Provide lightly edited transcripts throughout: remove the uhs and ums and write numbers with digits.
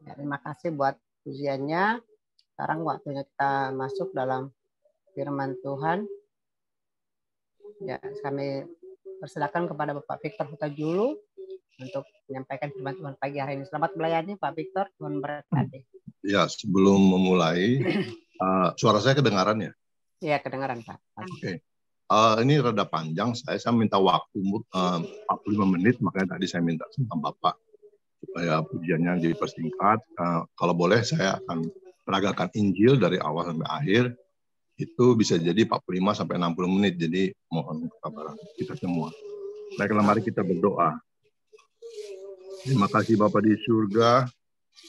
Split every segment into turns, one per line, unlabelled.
Ya, terima kasih buat pujiannya. Sekarang waktunya kita masuk dalam firman Tuhan. Ya, kami persilakan kepada Bapak Victor Hutajulu untuk menyampaikan firman Tuhan pagi hari ini. Selamat melayani Pak Victor, Tuhan berkati.
Ya, sebelum memulai, suara saya kedengaran ya?
Iya, kedengaran Pak.
Oke. Ini rada panjang, saya minta waktu 45 menit, makanya tadi saya minta sama Bapak supaya pujiannya dipersingkat. Kalau boleh saya akan peragakan Injil dari awal sampai akhir. Itu bisa jadi 45 sampai 60 menit. Jadi mohon kesabaran kita semua. Baiklah, mari kita berdoa. Terima kasih Bapa di surga.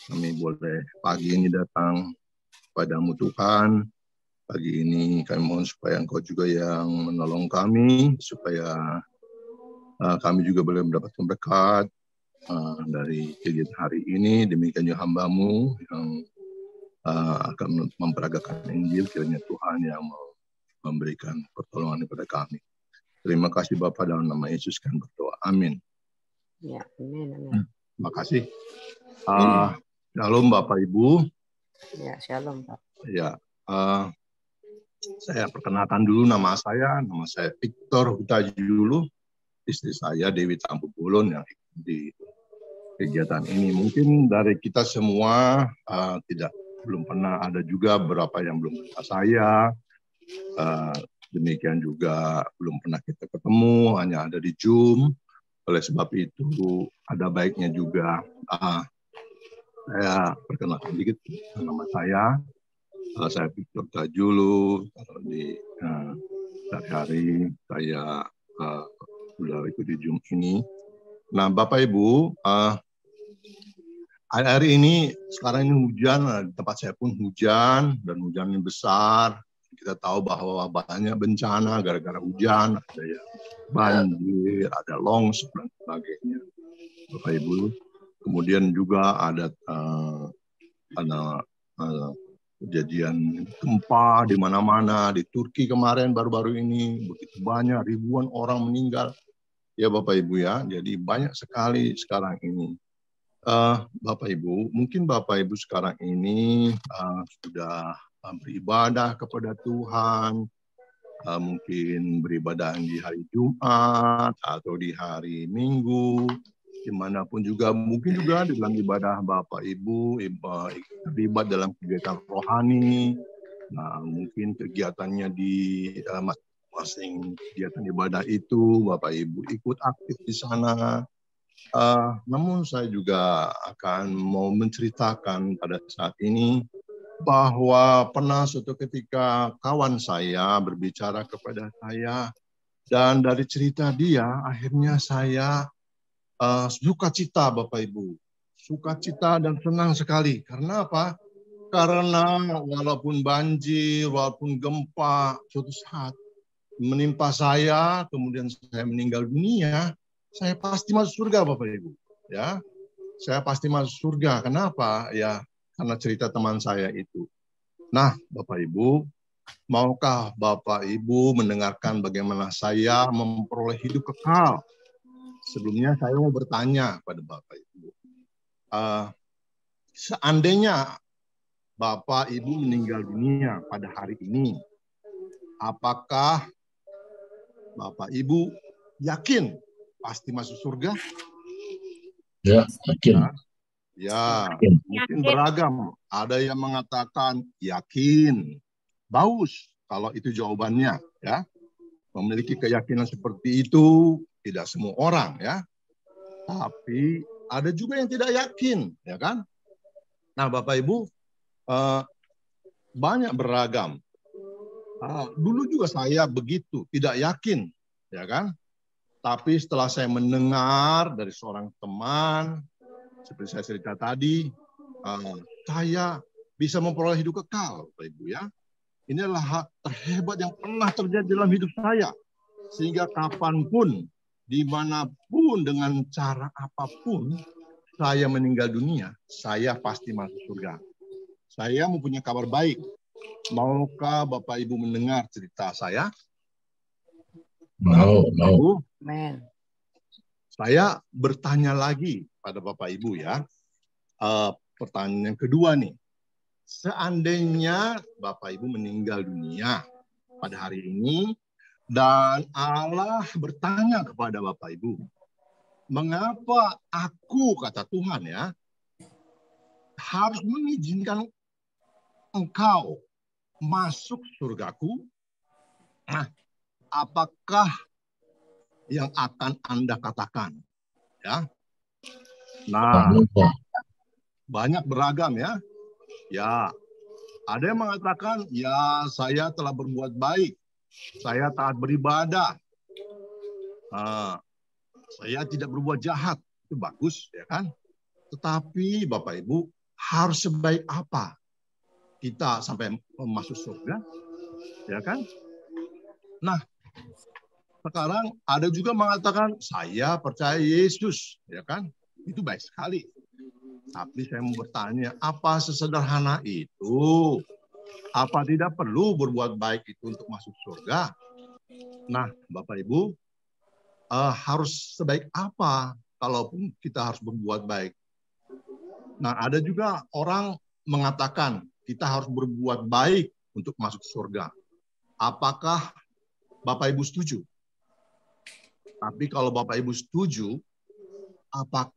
Kami boleh pagi ini datang padamu Tuhan. Pagi ini kami mohon supaya Engkau juga yang menolong kami. Supaya kami juga boleh mendapatkan berkat dari kegiatan hari ini. Demikian juga hamba-Mu yang akan memperagakan Injil, kiranya Tuhan yang memberikan pertolongan kepada kami. Terima kasih Bapa, dalam nama Yesus kami berdoa. Amin.
Ya, amin.
Terima kasih. Shalom Bapak Ibu.
Ya, shalom Pak. Ya,
saya perkenalkan dulu nama saya Victor Hutajulu. Istri saya Dewi Tampubulun yang di kegiatan ini. Mungkin dari kita semua belum pernah, ada juga beberapa yang belum kenal saya. Demikian juga belum pernah kita ketemu, hanya ada di Zoom. Oleh sebab itu ada baiknya juga saya perkenalkan sedikit nama saya. Saya Victor Tajulu. Di hari saya sudah ikut di Zoom ini. Nah, Bapak Ibu, hari ini sekarang ini hujan, di tempat saya pun hujan dan hujannya besar. Kita tahu bahwa banyak bencana gara-gara hujan, ada ya banjir, ada longsor dan sebagainya, Bapak Ibu. Kemudian juga ada kejadian gempa di mana-mana. Di Turki kemarin baru-baru ini begitu banyak, ribuan orang meninggal. Ya Bapak Ibu ya, jadi banyak sekali sekarang ini. Bapak Ibu, mungkin Bapak Ibu sekarang ini sudah beribadah kepada Tuhan, mungkin beribadah di hari Jumat atau di hari Minggu, dimanapun juga, mungkin juga dalam ibadah Bapak Ibu terlibat dalam kegiatan rohani. Nah, mungkin kegiatannya di masing-masing kegiatan ibadah itu Bapak Ibu ikut aktif di sana. Namun saya juga akan mau menceritakan pada saat ini bahwa pernah suatu ketika kawan saya berbicara kepada saya, dan dari cerita dia akhirnya saya sukacita Bapak Ibu. Sukacita dan senang sekali. Karena apa? Karena walaupun banjir, walaupun gempa, suatu saat menimpa saya, kemudian saya meninggal dunia, saya pasti masuk surga Bapak Ibu. Ya, saya pasti masuk surga. Kenapa? Ya, karena cerita teman saya itu. Nah, Bapak Ibu, maukah Bapak Ibu mendengarkan bagaimana saya memperoleh hidup kekal? Sebelumnya saya mau bertanya pada Bapak Ibu. Seandainya Bapak Ibu meninggal dunia pada hari ini, apakah Bapak Ibu yakin pasti masuk surga?
Ya, yakin.
Ya, mungkin beragam. Ada yang mengatakan yakin. Bagus kalau itu jawabannya, ya. Memiliki keyakinan seperti itu tidak semua orang, ya. Tapi ada juga yang tidak yakin, ya kan? Nah, Bapak Ibu, banyak beragam. Dulu juga saya begitu, tidak yakin, ya kan? Tapi setelah saya mendengar dari seorang teman, seperti saya cerita tadi, saya bisa memperoleh hidup kekal, Bapak Ibu ya. Ini adalah hak terhebat yang pernah terjadi dalam hidup saya. Sehingga kapanpun, dimanapun, dengan cara apapun, saya meninggal dunia, saya pasti masuk surga. Saya mempunyai kabar baik. Maukah Bapak Ibu mendengar cerita saya?
Mau.
Amen.
Saya bertanya lagi pada Bapak Ibu ya, pertanyaan yang kedua nih. Seandainya Bapak Ibu meninggal dunia pada hari ini dan Allah bertanya kepada Bapak Ibu, mengapa aku, kata Tuhan ya, harus mengizinkan engkau masuk surgaku? Nah, apakah yang akan Anda katakan? Ya. Nah, banyak beragam ya. Ya, ada yang mengatakan, ya saya telah berbuat baik, saya taat beribadah, saya tidak berbuat jahat, itu bagus ya kan. Tetapi Bapak Ibu, harus sebaik apa kita sampai masuk surga, ya kan? Nah, sekarang ada juga mengatakan saya percaya Yesus, ya kan? Itu baik sekali. Tapi saya mau bertanya, apa sesederhana itu? Apa tidak perlu berbuat baik itu untuk masuk surga? Nah, Bapak Ibu, harus sebaik apa kalaupun kita harus berbuat baik? Nah, ada juga orang mengatakan kita harus berbuat baik untuk masuk surga. Apakah Bapak Ibu setuju? Tapi kalau Bapak Ibu setuju, apakah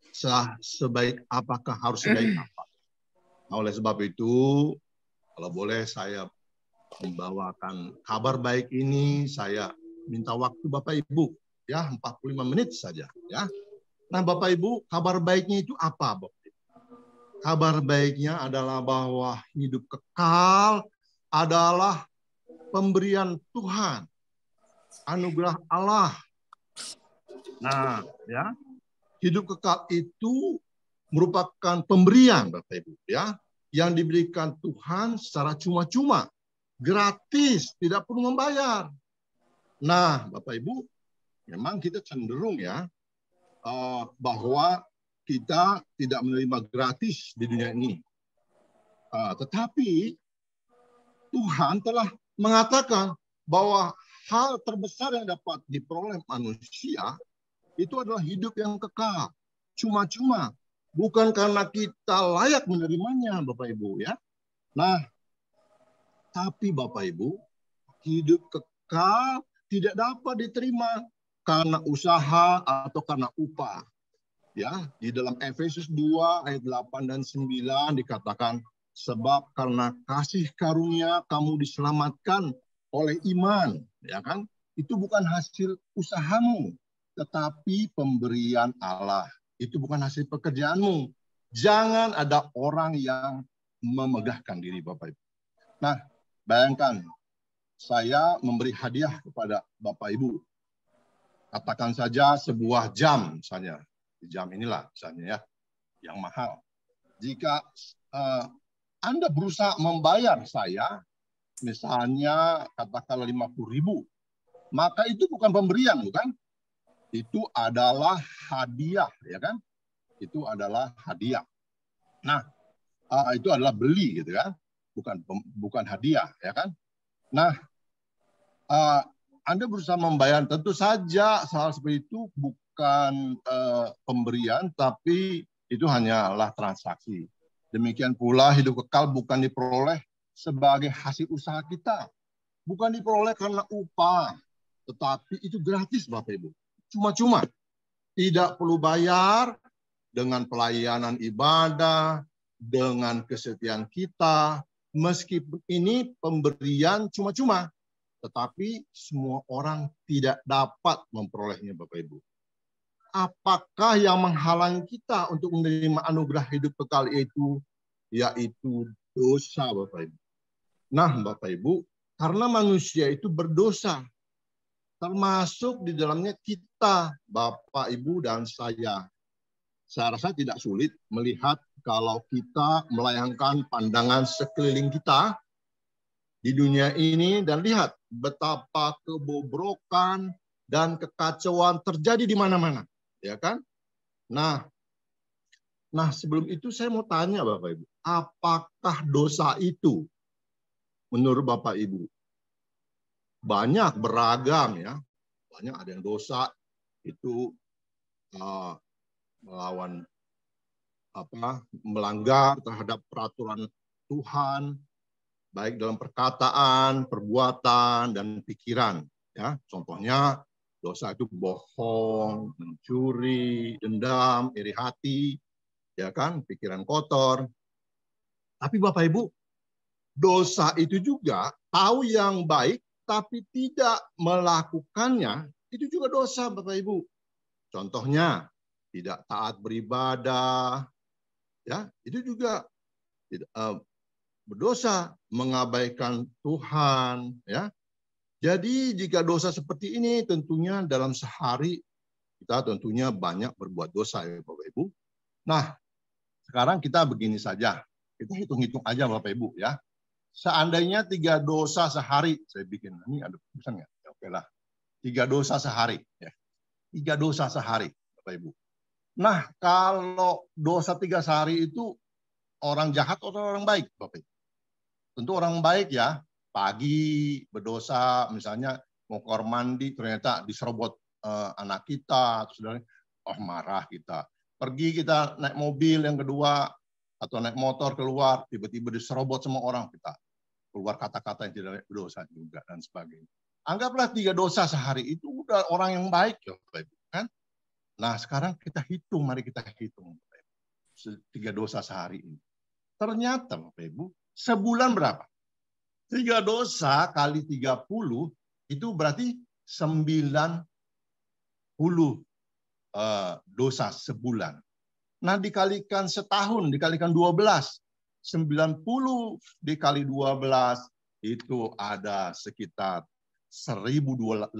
harus sebaik apa? Nah, oleh sebab itu, kalau boleh saya membawakan kabar baik ini, saya minta waktu Bapak Ibu ya 45 menit saja ya. Nah, Bapak Ibu, kabar baiknya itu apa, Bapak Ibu? Kabar baiknya adalah bahwa hidup kekal adalah pemberian Tuhan, anugerah Allah. Nah, ya. Hidup kekal itu merupakan pemberian, Bapak Ibu, ya, yang diberikan Tuhan secara cuma-cuma, gratis, tidak perlu membayar. Nah, Bapak Ibu, memang kita cenderung ya bahwa kita tidak menerima gratis di dunia ini. Tetapi Tuhan telah mengatakan bahwa hal terbesar yang dapat diperoleh manusia itu adalah hidup yang kekal, cuma-cuma, bukan karena kita layak menerimanya, Bapak Ibu ya. Nah, tapi Bapak Ibu, hidup kekal tidak dapat diterima karena usaha atau karena upah. Ya, di dalam Efesus 2 ayat 8 dan 9 dikatakan, sebab karena kasih karunia kamu diselamatkan oleh iman, ya kan? Itu bukan hasil usahamu, tetapi pemberian Allah. Itu bukan hasil pekerjaanmu. Jangan ada orang yang memegahkan diri, Bapak Ibu. Nah, bayangkan saya memberi hadiah kepada Bapak Ibu. Katakan saja sebuah jam misalnya. Jam inilah misalnya ya, yang mahal. Jika Anda berusaha membayar saya, misalnya katakanlah 50.000, maka itu bukan pemberian, bukan? Itu adalah hadiah, ya kan? Itu adalah hadiah. Nah, itu adalah beli, gitu kan? Bukan hadiah, ya kan? Nah, Anda berusaha membayar, tentu saja hal seperti itu bukan pemberian, tapi itu hanyalah transaksi. Demikian pula hidup kekal bukan diperoleh sebagai hasil usaha kita, bukan diperoleh karena upah, tetapi itu gratis, Bapak Ibu. Cuma-cuma, tidak perlu bayar, dengan pelayanan ibadah, dengan kesetiaan kita, meskipun ini pemberian cuma-cuma, tetapi semua orang tidak dapat memperolehnya, Bapak Ibu. Apakah yang menghalangi kita untuk menerima anugerah hidup kekal itu? Yaitu dosa, Bapak Ibu. Nah, Bapak Ibu, karena manusia itu berdosa, termasuk di dalamnya kita, Bapak, Ibu, dan saya. Saya rasa tidak sulit melihat kalau kita melayangkan pandangan sekeliling kita di dunia ini dan lihat betapa kebobrokan dan kekacauan terjadi di mana-mana, ya kan? Nah, sebelum itu saya mau tanya Bapak Ibu, apakah dosa itu menurut Bapak Ibu? Banyak beragam ya, banyak, ada yang dosa itu melawan melanggar terhadap peraturan Tuhan, baik dalam perkataan, perbuatan, dan pikiran. Ya, contohnya dosa itu bohong, mencuri, dendam, iri hati, ya kan, pikiran kotor. Tapi Bapak Ibu, dosa itu juga tahu yang baik tapi tidak melakukannya, itu juga dosa Bapak Ibu. Contohnya tidak taat beribadah, ya itu juga berdosa, mengabaikan Tuhan, ya. Jadi jika dosa seperti ini tentunya dalam sehari kita tentunya banyak berbuat dosa ya Bapak Ibu. Nah, sekarang kita begini saja. Kita hitung-hitung aja Bapak Ibu ya. Seandainya 3 dosa sehari, saya bikin ini ada tulisan nggak? Ya, oke lah. 3 dosa sehari ya. 3 dosa sehari Bapak Ibu. Nah, kalau dosa 3 sehari itu orang jahat atau orang baik Bapak Ibu? Tentu orang baik ya. Pagi berdosa, misalnya mau kamar mandi, ternyata diserobot anak kita, terus marah kita. Pergi kita naik mobil yang kedua, atau naik motor keluar, tiba-tiba diserobot sama orang, kita keluar kata-kata yang tidak berdosa juga, dan sebagainya. Anggaplah 3 dosa sehari, itu udah orang yang baik ya Bapak Ibu, kan? Nah sekarang kita hitung, mari kita hitung 3 dosa sehari ini. Ternyata Bapak Ibu, sebulan berapa? 3 dosa kali 30 itu berarti 90 dosa sebulan. Nah dikalikan setahun, dikalikan 12. 90 dikali 12 itu ada sekitar 1080.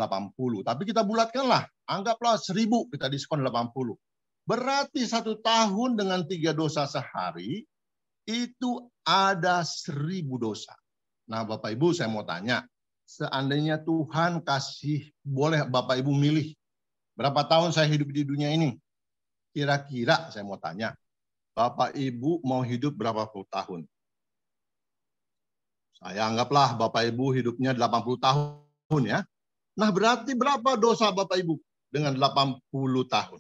Tapi kita bulatkanlah, anggaplah 1000 kita diskon 80. Berarti 1 tahun dengan 3 dosa sehari itu ada 1000 dosa. Nah Bapak Ibu saya mau tanya, seandainya Tuhan kasih, boleh Bapak Ibu milih, berapa tahun saya hidup di dunia ini? Kira-kira saya mau tanya, Bapak Ibu mau hidup berapa puluh tahun? Saya anggaplah Bapak Ibu hidupnya 80 tahun ya. Nah berarti berapa dosa Bapak Ibu dengan 80 tahun?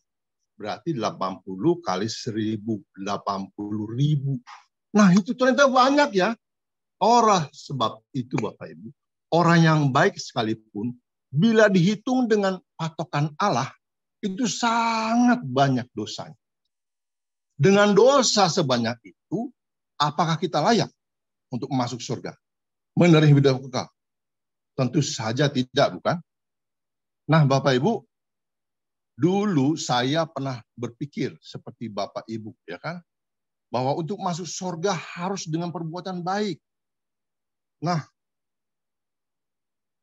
Berarti 80 kali 1000, 80.000. Nah itu ternyata banyak ya. Orang sebab itu Bapak Ibu, orang yang baik sekalipun bila dihitung dengan patokan Allah itu sangat banyak dosanya. Dengan dosa sebanyak itu, apakah kita layak untuk masuk surga? Menerima hidup kekal? Tentu saja tidak, bukan? Nah Bapak Ibu, dulu saya pernah berpikir seperti Bapak Ibu, ya kan? Bahwa untuk masuk surga harus dengan perbuatan baik. Nah,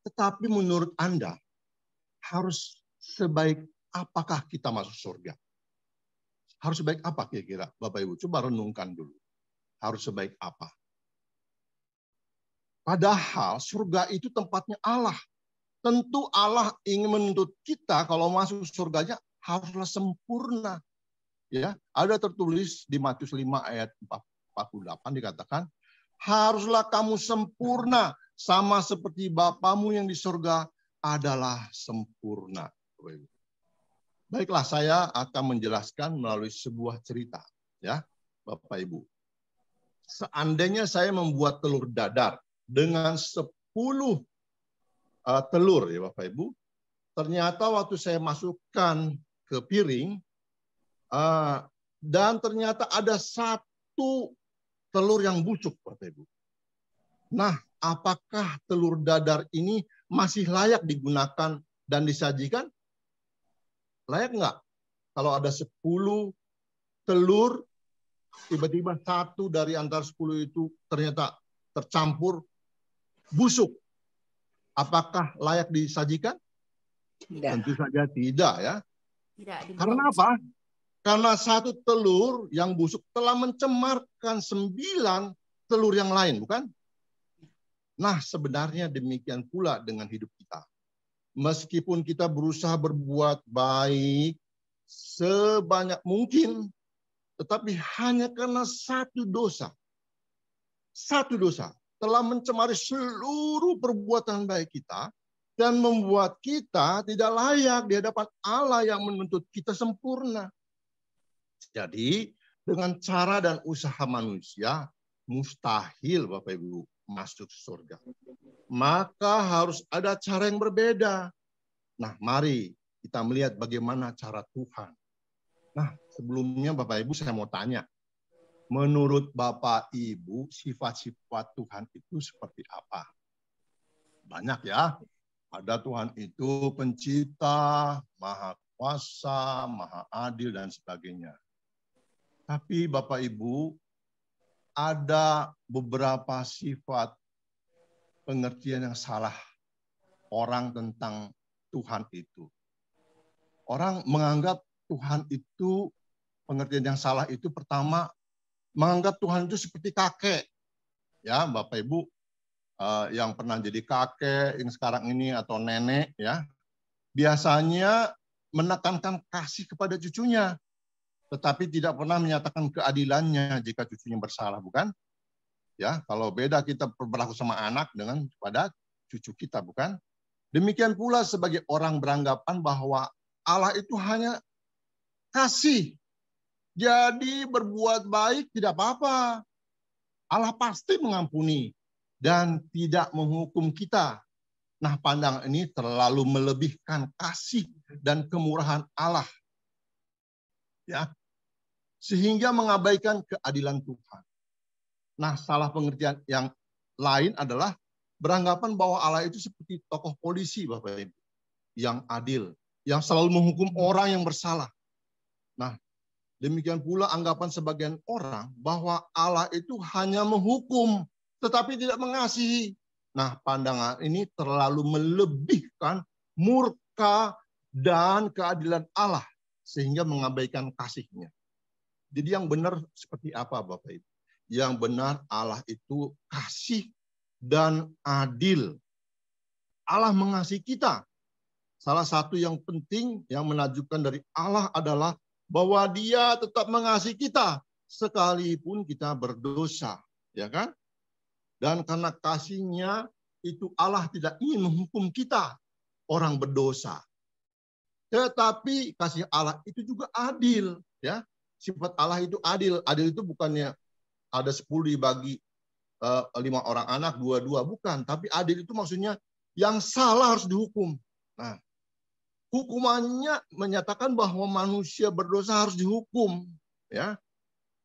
tetapi menurut Anda, harus sebaik apakah kita masuk surga? Harus sebaik apa kira-kira? Bapak Ibu, coba renungkan dulu. Harus sebaik apa? Padahal surga itu tempatnya Allah. Tentu Allah ingin menuntut kita kalau masuk surganya haruslah sempurna. Ya, ada tertulis di Matius 5 ayat 48 dikatakan, haruslah kamu sempurna sama seperti Bapamu yang di surga adalah sempurna. Baiklah, saya akan menjelaskan melalui sebuah cerita, ya, Bapak Ibu. Seandainya saya membuat telur dadar dengan 10 telur, ya Bapak Ibu, ternyata waktu saya masukkan ke piring, dan ternyata ada 1 telur yang busuk, Bapak Ibu. Nah, apakah telur dadar ini masih layak digunakan dan disajikan? Layak nggak? Kalau ada 10 telur, tiba-tiba 1 dari antara 10 itu ternyata tercampur busuk. Apakah layak disajikan?
Tidak.
Tentu saja tidak ya.
Tidak.
Karena apa? Karena 1 telur yang busuk telah mencemarkan 9 telur yang lain, bukan? Nah, sebenarnya demikian pula dengan hidup kita. Meskipun kita berusaha berbuat baik sebanyak mungkin, tetapi hanya karena 1 dosa. 1 dosa telah mencemari seluruh perbuatan baik kita dan membuat kita tidak layak di hadapan Allah yang menuntut kita sempurna. Jadi, dengan cara dan usaha manusia mustahil Bapak Ibu masuk surga. Maka harus ada cara yang berbeda. Nah, mari kita melihat bagaimana cara Tuhan. Nah, sebelumnya Bapak Ibu saya mau tanya, menurut Bapak Ibu sifat-sifat Tuhan itu seperti apa? Banyak ya. Ada Tuhan itu pencipta, maha kuasa, maha adil, dan sebagainya. Tapi Bapak Ibu, ada beberapa sifat pengertian yang salah orang tentang Tuhan itu. Orang menganggap Tuhan itu, pengertian yang salah itu pertama, menganggap Tuhan itu seperti kakek. Ya, Bapak Ibu, yang pernah jadi kakek, yang sekarang ini atau nenek, ya, biasanya menekankan kasih kepada cucunya, tetapi tidak pernah menyatakan keadilannya jika cucunya bersalah, bukan? Ya, kalau beda kita berlaku sama anak dengan pada cucu kita, bukan? Demikian pula sebagai orang beranggapan bahwa Allah itu hanya kasih. Jadi berbuat baik tidak apa-apa. Allah pasti mengampuni dan tidak menghukum kita. Nah, pandangan ini terlalu melebihkan kasih dan kemurahan Allah. Ya. Sehingga mengabaikan keadilan Tuhan. Nah, salah pengertian yang lain adalah beranggapan bahwa Allah itu seperti tokoh polisi, Bapak Ibu, yang adil, yang selalu menghukum orang yang bersalah. Nah, demikian pula anggapan sebagian orang bahwa Allah itu hanya menghukum, tetapi tidak mengasihi. Nah, pandangan ini terlalu melebihkan murka dan keadilan Allah, sehingga mengabaikan kasih-Nya. Jadi yang benar seperti apa Bapak Ibu? Yang benar Allah itu kasih dan adil. Allah mengasihi kita. Salah satu yang penting yang menakjubkan dari Allah adalah bahwa Dia tetap mengasihi kita sekalipun kita berdosa, ya kan? Dan karena kasih-Nya itu Allah tidak ingin menghukum kita orang berdosa. Tetapi kasih Allah itu juga adil, ya. Sifat Allah itu adil. Adil itu bukannya ada 10 dibagi 5 orang anak, 2-2, bukan. Tapi adil itu maksudnya yang salah harus dihukum. Nah, hukumannya menyatakan bahwa manusia berdosa harus dihukum, ya.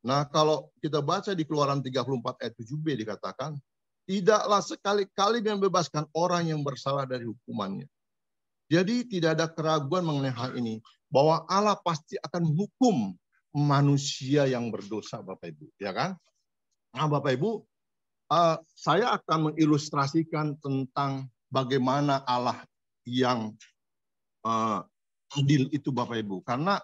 Nah, kalau kita baca di Keluaran 34 ayat 7b dikatakan, tidaklah sekali-kali membebaskan orang yang bersalah dari hukumannya. Jadi tidak ada keraguan mengenai hal ini, bahwa Allah pasti akan menghukum manusia yang berdosa, Bapak Ibu, ya kan? Nah, Bapak Ibu, saya akan mengilustrasikan tentang bagaimana Allah yang adil itu, Bapak Ibu, karena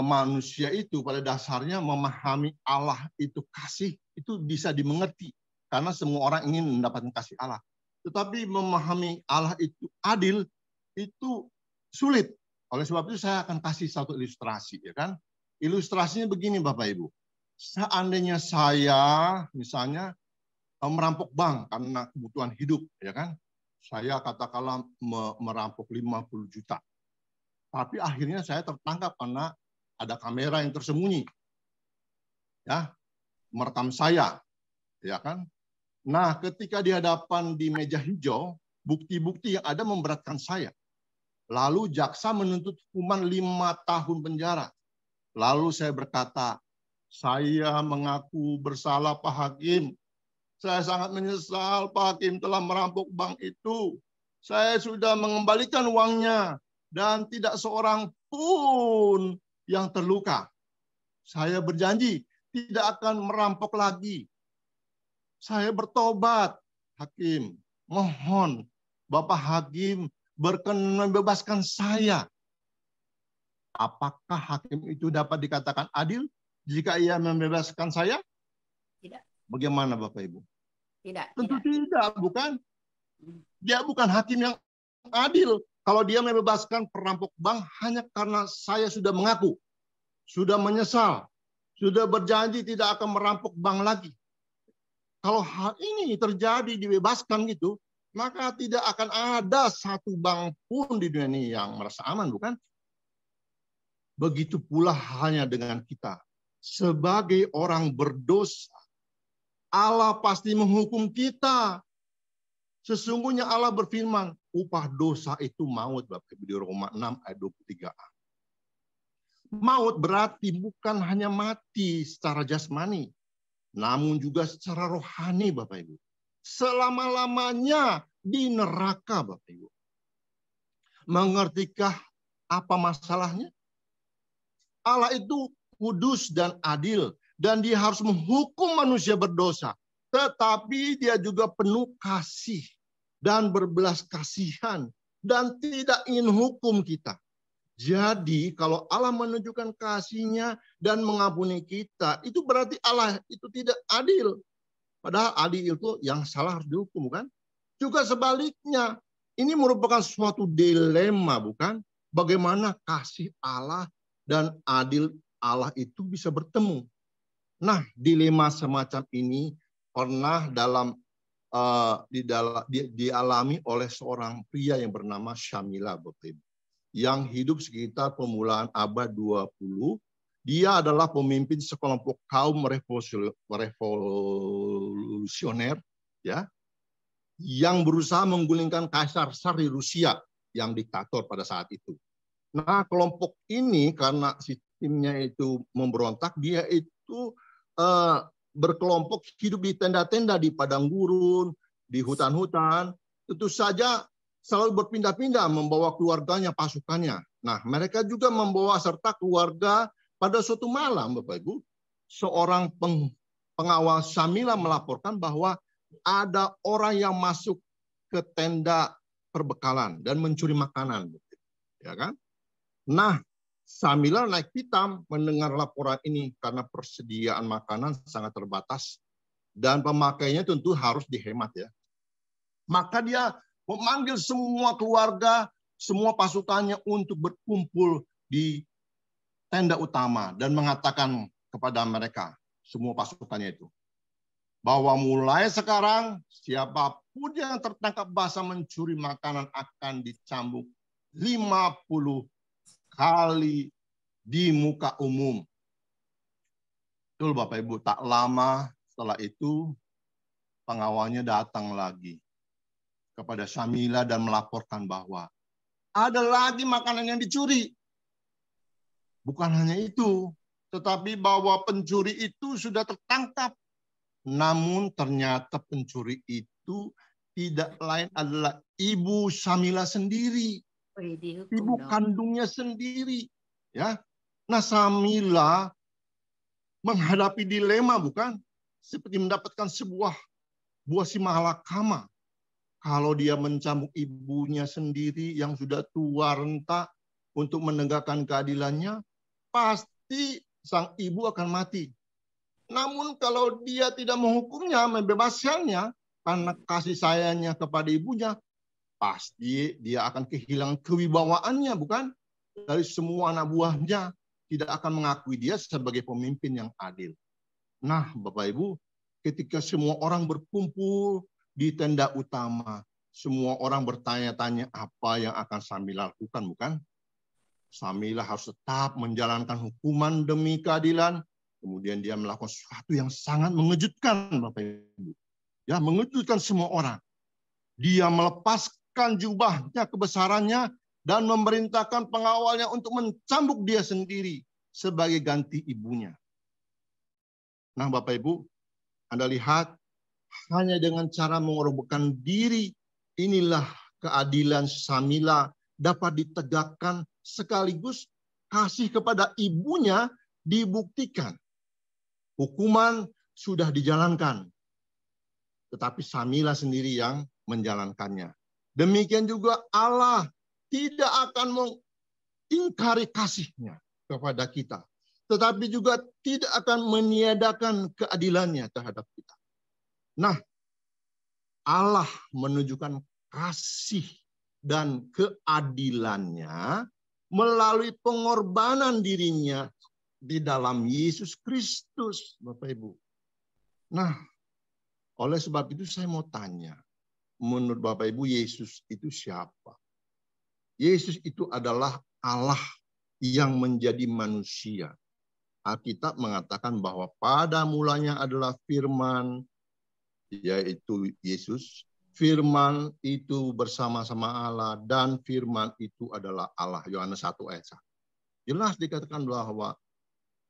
manusia itu pada dasarnya memahami Allah itu kasih, itu bisa dimengerti. Karena semua orang ingin mendapatkan kasih Allah. Tetapi memahami Allah itu adil, itu sulit. Oleh sebab itu saya akan kasih satu ilustrasi, ya kan? Ilustrasinya begini Bapak Ibu. Seandainya saya misalnya merampok bank karena kebutuhan hidup, ya kan? Saya katakanlah merampok 50 juta. Tapi akhirnya saya tertangkap karena ada kamera yang tersembunyi. Ya, merekam saya, ya kan? Nah, ketika di hadapan di meja hijau, bukti-bukti yang ada memberatkan saya. Lalu jaksa menuntut hukuman 5 tahun penjara. Lalu saya berkata, saya mengaku bersalah Pak Hakim. Saya sangat menyesal Pak Hakim telah merampok bank itu. Saya sudah mengembalikan uangnya dan tidak seorang pun yang terluka. Saya berjanji tidak akan merampok lagi. Saya bertobat, Hakim. Mohon Bapak Hakim berkenan membebaskan saya. Apakah hakim itu dapat dikatakan adil jika ia membebaskan saya?
Tidak.
Bagaimana Bapak Ibu?
Tidak.
Tentu tidak, bukan? Dia bukan hakim yang adil. Kalau dia membebaskan perampok bank hanya karena saya sudah mengaku, sudah menyesal, sudah berjanji tidak akan merampok bank lagi. Kalau hal ini terjadi dibebaskan gitu, maka tidak akan ada satu bank pun di dunia ini yang merasa aman, bukan? Begitu pula halnya dengan kita. sebagai orang berdosa, Allah pasti menghukum kita. Sesungguhnya Allah berfirman, upah dosa itu maut, Bapak Ibu, di Roma 6 ayat 23a. Maut berarti bukan hanya mati secara jasmani, namun juga secara rohani, Bapak Ibu. Selama-lamanya di neraka, Bapak Ibu. Mengertikah apa masalahnya? Allah itu kudus dan adil, dan dia harus menghukum manusia berdosa. Tetapi dia juga penuh kasih dan berbelas kasihan dan tidak ingin hukum kita. Jadi kalau Allah menunjukkan kasih-Nya dan mengampuni kita, itu berarti Allah itu tidak adil. Padahal adil itu yang salah harus dihukum, kan? Juga sebaliknya, ini merupakan suatu dilema, bukan? Bagaimana kasih Allah dan adil Allah itu bisa bertemu. Nah, dilema semacam ini pernah dialami oleh seorang pria yang bernama Syamila, Bapak Ibu, yang hidup sekitar permulaan abad 20. Dia adalah pemimpin sekelompok kaum revolusioner, ya, yang berusaha menggulingkan Kaisar Tsar di Rusia yang diktator pada saat itu. Nah, kelompok ini karena sistemnya itu memberontak, dia itu berkelompok hidup di tenda-tenda di padang gurun, di hutan-hutan. Tentu saja selalu berpindah-pindah membawa keluarganya, pasukannya. Nah, mereka juga membawa serta keluarga. Pada suatu malam, Bapak Ibu, seorang pengawal Syamila melaporkan bahwa ada orang yang masuk ke tenda perbekalan dan mencuri makanan. Ya kan? Nah, Syamila naik pitam mendengar laporan ini karena persediaan makanan sangat terbatas dan pemakaiannya tentu harus dihemat, ya. Maka dia memanggil semua keluarga, semua pasukannya untuk berkumpul di tenda utama dan mengatakan kepada mereka, semua pasukannya itu, bahwa mulai sekarang siapapun yang tertangkap basah mencuri makanan akan dicambuk 50 kali di muka umum. Betul, Bapak Ibu, tak lama setelah itu pengawalnya datang lagi kepada Syamila dan melaporkan bahwa ada lagi makanan yang dicuri. Bukan hanya itu, tetapi bahwa pencuri itu sudah tertangkap. Namun ternyata pencuri itu tidak lain adalah ibu Syamila sendiri. Ibu kandungnya sendiri, ya. Nah, Syamila menghadapi dilema, bukan? Seperti mendapatkan sebuah buah si malakama. Kalau dia mencambuk ibunya sendiri yang sudah tua renta untuk menegakkan keadilannya, pasti sang ibu akan mati. Namun kalau dia tidak menghukumnya, membebaskannya karena kasih sayangnya kepada ibunya, pasti dia akan kehilangan kewibawaannya, bukan? Dari semua anak buahnya tidak akan mengakui dia sebagai pemimpin yang adil. Nah, Bapak Ibu, ketika semua orang berkumpul di tenda utama, semua orang bertanya-tanya apa yang akan Syamila lakukan, bukan? Syamila harus tetap menjalankan hukuman demi keadilan. Kemudian dia melakukan sesuatu yang sangat mengejutkan, Bapak Ibu. Ya, mengejutkan semua orang. Dia melepaskan jubahnya, kebesarannya, dan memerintahkan pengawalnya untuk mencambuk dia sendiri sebagai ganti ibunya. Nah, Bapak Ibu, Anda lihat, hanya dengan cara mengorbankan diri, inilah keadilan Syamila dapat ditegakkan, sekaligus kasih kepada ibunya dibuktikan. Hukuman sudah dijalankan, tetapi Syamila sendiri yang menjalankannya. Demikian juga Allah tidak akan mengingkari kasih-Nya kepada kita, tetapi juga tidak akan meniadakan keadilannya terhadap kita. Nah, Allah menunjukkan kasih dan keadilannya melalui pengorbanan dirinya di dalam Yesus Kristus, Bapak Ibu. Nah, oleh sebab itu saya mau tanya, menurut Bapak Ibu, Yesus itu siapa? Yesus itu adalah Allah yang menjadi manusia. Alkitab mengatakan bahwa pada mulanya adalah firman, yaitu Yesus. Firman itu bersama-sama Allah dan firman itu adalah Allah. Yohanes 1 ayat 1. Jelas dikatakan bahwa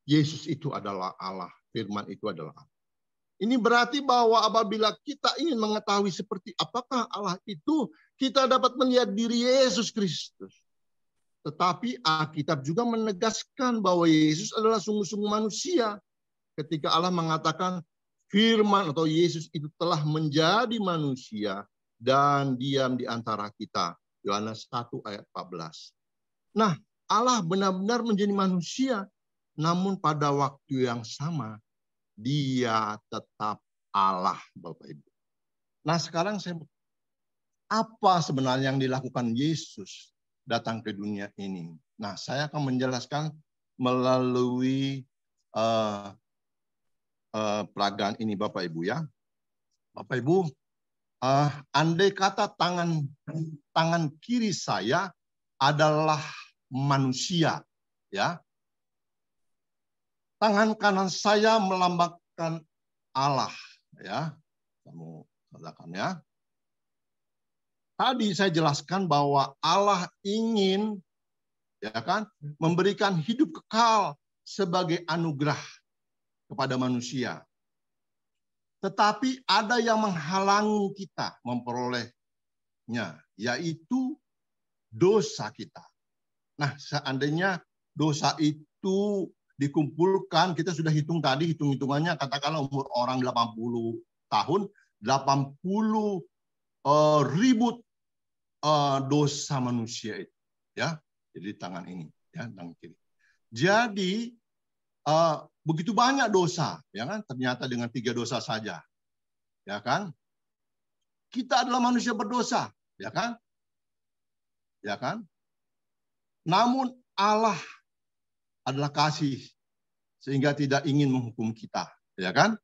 Yesus itu adalah Allah. Firman itu adalah Allah. Ini berarti bahwa apabila kita ingin mengetahui seperti apakah Allah itu, kita dapat melihat diri Yesus Kristus. Tetapi Alkitab juga menegaskan bahwa Yesus adalah sungguh-sungguh manusia. Ketika Allah mengatakan firman atau Yesus itu telah menjadi manusia dan diam di antara kita. Yohanes 1 ayat 14. Nah, Allah benar-benar menjadi manusia. Namun pada waktu yang sama, dia tetap Allah, Bapak Ibu. Nah sekarang apa sebenarnya yang dilakukan Yesus datang ke dunia ini? Nah saya akan menjelaskan melalui peragaan ini Bapak Ibu ya. Bapak Ibu, andai kata tangan kiri saya adalah manusia, ya. Tangan kanan saya melambangkan Allah, ya. Kamu katakan ya. Tadi saya jelaskan bahwa Allah ingin, ya kan, memberikan hidup kekal sebagai anugerah kepada manusia. Tetapi ada yang menghalangi kita memperolehnya, yaitu dosa kita. Nah, seandainya dosa itu dikumpulkan, kita sudah hitung tadi, hitung-hitungannya katakanlah umur orang 80 tahun, 80 ribu dosa manusia itu, ya. Jadi tangan ini, ya, tangan kiri. Jadi begitu banyak dosa, ya kan? Ternyata dengan 3 dosa saja, ya kan? Kita adalah manusia berdosa, ya kan? Ya kan? Namun Allah adalah kasih sehingga tidak ingin menghukum kita, ya kan?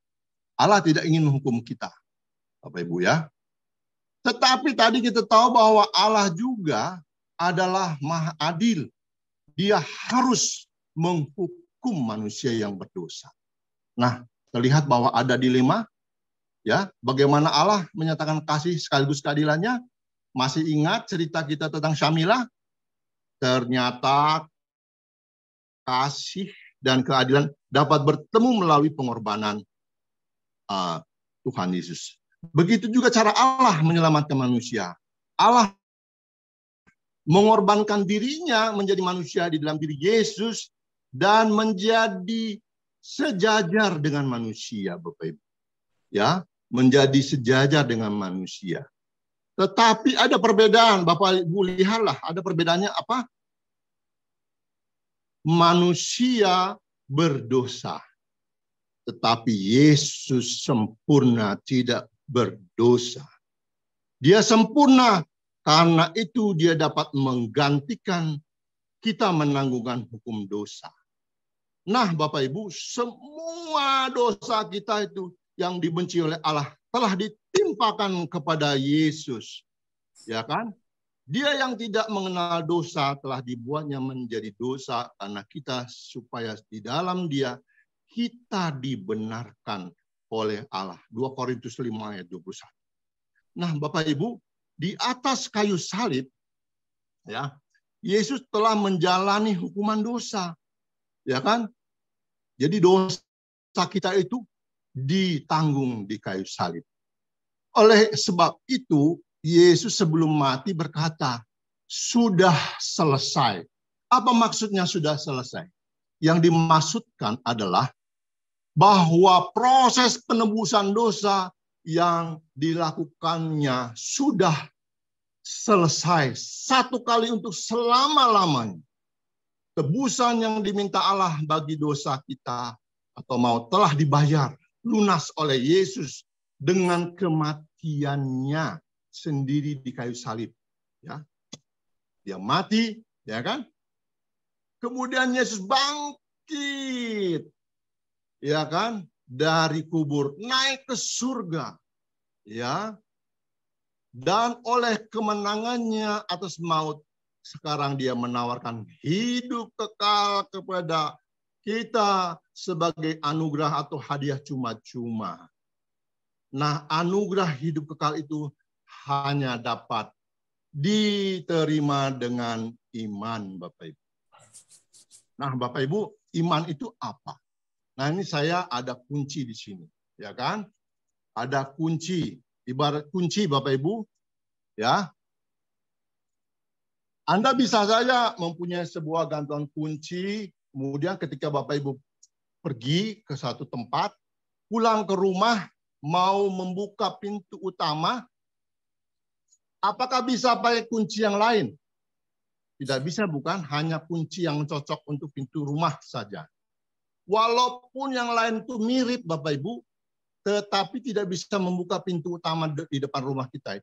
Allah tidak ingin menghukum kita, Bapak Ibu ya. Tetapi tadi kita tahu bahwa Allah juga adalah Maha Adil. Dia harus menghukum manusia yang berdosa. Nah, terlihat bahwa ada dilema, ya. Bagaimana Allah menyatakan kasih sekaligus keadilannya? Masih ingat cerita kita tentang Syamila? Ternyata kasih dan keadilan dapat bertemu melalui pengorbanan Tuhan Yesus. Begitu juga cara Allah menyelamatkan manusia. Allah mengorbankan dirinya menjadi manusia di dalam diri Yesus dan menjadi sejajar dengan manusia, Bapak Ibu. Ya, menjadi sejajar dengan manusia. Tetapi ada perbedaan, Bapak Ibu lihatlah, ada perbedaannya apa? Manusia berdosa. Tetapi Yesus sempurna, tidak berdosa. Dia sempurna, karena itu dia dapat menggantikan kita menanggungkan hukum dosa. Nah, Bapak Ibu, semua dosa kita itu yang dibenci oleh Allah telah ditimpakan kepada Yesus. Ya kan? Dia yang tidak mengenal dosa telah dibuatnya menjadi dosa karena kita, supaya di dalam Dia kita dibenarkan oleh Allah. 2 Korintus 5 ayat 21. Nah, Bapak Ibu, di atas kayu salib, ya, Yesus telah menjalani hukuman dosa. Ya kan? Jadi dosa kita itu ditanggung di kayu salib. Oleh sebab itu, Yesus sebelum mati berkata, sudah selesai. Apa maksudnya sudah selesai? Yang dimaksudkan adalah bahwa proses penebusan dosa yang dilakukannya sudah selesai. Satu kali untuk selama-lamanya. Tebusan yang diminta Allah bagi dosa kita atau mau telah dibayar lunas oleh Yesus dengan kematiannya sendiri di kayu salib, ya. Dia mati, ya kan? Kemudian Yesus bangkit, ya kan? Dari kubur naik ke surga, ya. Dan oleh kemenangannya atas maut, sekarang dia menawarkan hidup kekal kepada kita sebagai anugerah atau hadiah cuma-cuma. Nah, anugerah hidup kekal itu hanya dapat diterima dengan iman, Bapak Ibu. Nah, Bapak Ibu, iman itu apa? Nah, ini saya ada kunci di sini, ya kan? Ada kunci, ibarat kunci, Bapak Ibu, ya. Anda bisa saja mempunyai sebuah gantungan kunci, kemudian ketika Bapak Ibu pergi ke satu tempat, pulang ke rumah, mau membuka pintu utama, apakah bisa pakai kunci yang lain? Tidak bisa, bukan? Hanya kunci yang cocok untuk pintu rumah saja. Walaupun yang lain itu mirip, Bapak Ibu, tetapi tidak bisa membuka pintu utama di depan rumah kita.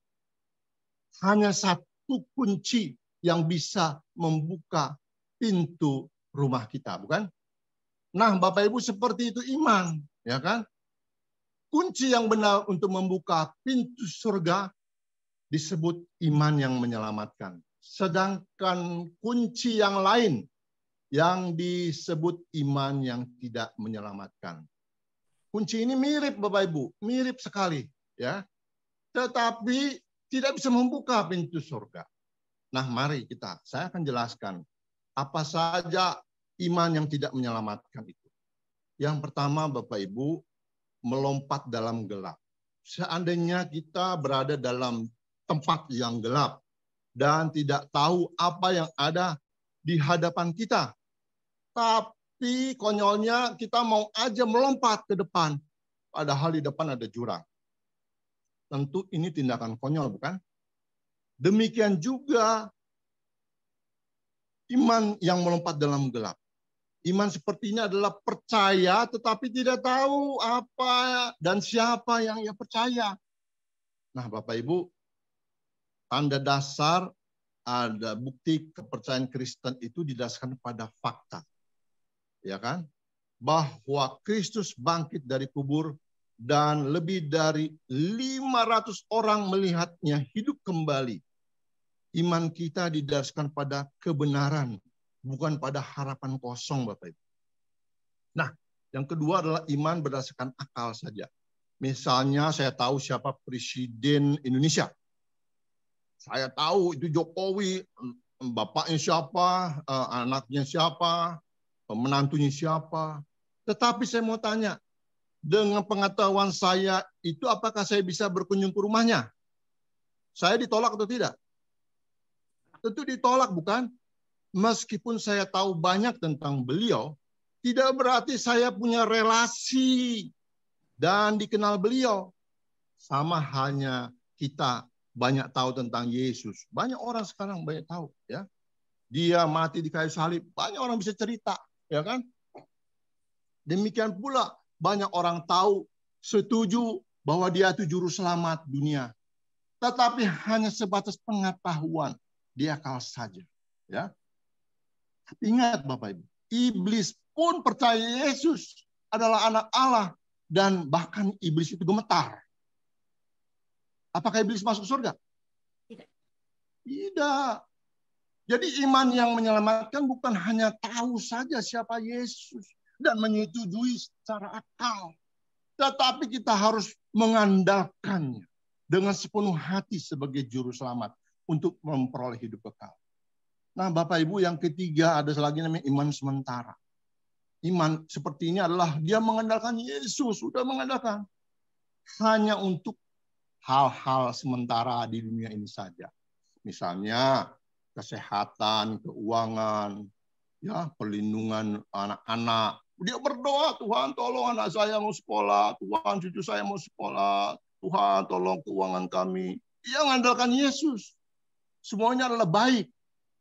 Hanya satu kunci yang bisa membuka pintu rumah kita, bukan? Nah, Bapak Ibu, seperti itu iman, ya kan? Kunci yang benar untuk membuka pintu surga disebut iman yang menyelamatkan. Sedangkan kunci yang lain yang disebut iman yang tidak menyelamatkan. Kunci ini mirip, Bapak Ibu, mirip sekali, ya. Tetapi tidak bisa membuka pintu surga. Nah, mari saya akan jelaskan apa saja iman yang tidak menyelamatkan itu. Yang pertama, Bapak Ibu, melompat dalam gelap. Seandainya kita berada dalam tempat yang gelap dan tidak tahu apa yang ada di hadapan kita, tapi konyolnya kita mau aja melompat ke depan, padahal di depan ada jurang. Tentu ini tindakan konyol, bukan? Demikian juga iman yang melompat dalam gelap. Iman seperti ini adalah percaya tetapi tidak tahu apa dan siapa yang ia percaya. Nah, Bapak Ibu, tanda dasar ada bukti kepercayaan Kristen itu didasarkan pada fakta. Ya kan? Bahwa Kristus bangkit dari kubur dan lebih dari 500 orang melihatnya hidup kembali. Iman kita didasarkan pada kebenaran, bukan pada harapan kosong, Bapak Ibu. Nah, yang kedua adalah iman berdasarkan akal saja. Misalnya saya tahu siapa presiden Indonesia. Saya tahu itu Jokowi, bapaknya siapa, anaknya siapa, menantunya siapa. Tetapi saya mau tanya, dengan pengetahuan saya itu apakah saya bisa berkunjung ke rumahnya? Saya ditolak atau tidak? Tentu ditolak, bukan? Meskipun saya tahu banyak tentang beliau, tidak berarti saya punya relasi dan dikenal beliau. Sama halnya kita banyak tahu tentang Yesus. Banyak orang sekarang banyak tahu, ya. Dia mati di kayu salib, banyak orang bisa cerita, ya kan? Demikian pula banyak orang tahu, setuju bahwa dia itu juru selamat dunia. Tetapi hanya sebatas pengetahuan, di akal saja, ya. Ingat Bapak Ibu, iblis pun percaya Yesus adalah anak Allah dan bahkan iblis itu gemetar. Apakah iblis masuk surga?
Tidak.
Tidak. Jadi iman yang menyelamatkan bukan hanya tahu saja siapa Yesus dan menyetujui secara akal, tetapi kita harus mengandalkannya dengan sepenuh hati sebagai juru selamat untuk memperoleh hidup kekal. Nah, Bapak Ibu, yang ketiga ada lagi namanya iman sementara. Iman seperti ini adalah dia mengandalkan Yesus, sudah mengandalkan hanya untuk hal-hal sementara di dunia ini saja. Misalnya kesehatan, keuangan, ya, perlindungan anak-anak. Dia berdoa, Tuhan tolong anak saya mau sekolah, Tuhan cucu saya mau sekolah, Tuhan tolong keuangan kami. Dia mengandalkan Yesus. Semuanya adalah baik.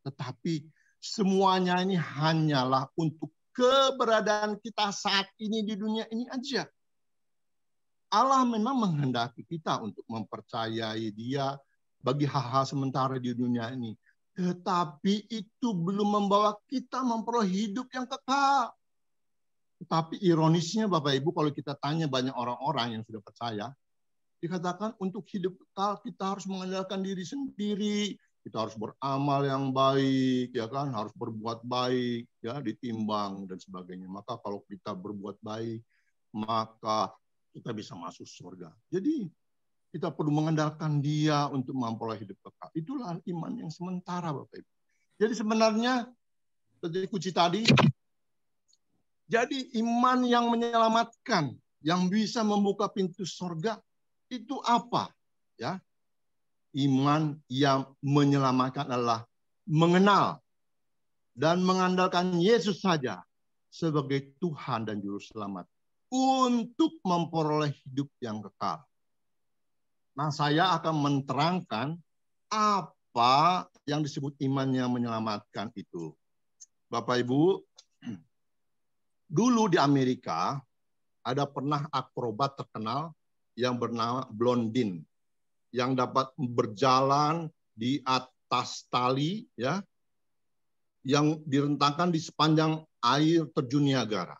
Tetapi semuanya ini hanyalah untuk keberadaan kita saat ini di dunia ini aja. Allah memang menghendaki kita untuk mempercayai Dia bagi hal-hal sementara di dunia ini. Tetapi itu belum membawa kita memperoleh hidup yang kekal. Tetapi ironisnya Bapak Ibu, kalau kita tanya banyak orang-orang yang sudah percaya, dikatakan untuk hidup kekal kita harus mengandalkan diri sendiri. Kita harus beramal yang baik, ya kan? Harus berbuat baik, ya, ditimbang dan sebagainya. Maka kalau kita berbuat baik, maka kita bisa masuk surga. Jadi kita perlu mengandalkan Dia untuk memperoleh hidup kekal. Itulah iman yang sementara, Bapak Ibu. Jadi sebenarnya seperti kunci tadi, jadi iman yang menyelamatkan, yang bisa membuka pintu surga, itu apa? Ya, iman yang menyelamatkan adalah mengenal dan mengandalkan Yesus saja sebagai Tuhan dan Juru Selamat untuk memperoleh hidup yang kekal. Nah, saya akan menerangkan apa yang disebut iman yang menyelamatkan itu. Bapak Ibu, dulu di Amerika ada pernah akrobat terkenal yang bernama Blondin, yang dapat berjalan di atas tali, ya, yang direntangkan di sepanjang air terjun Niagara.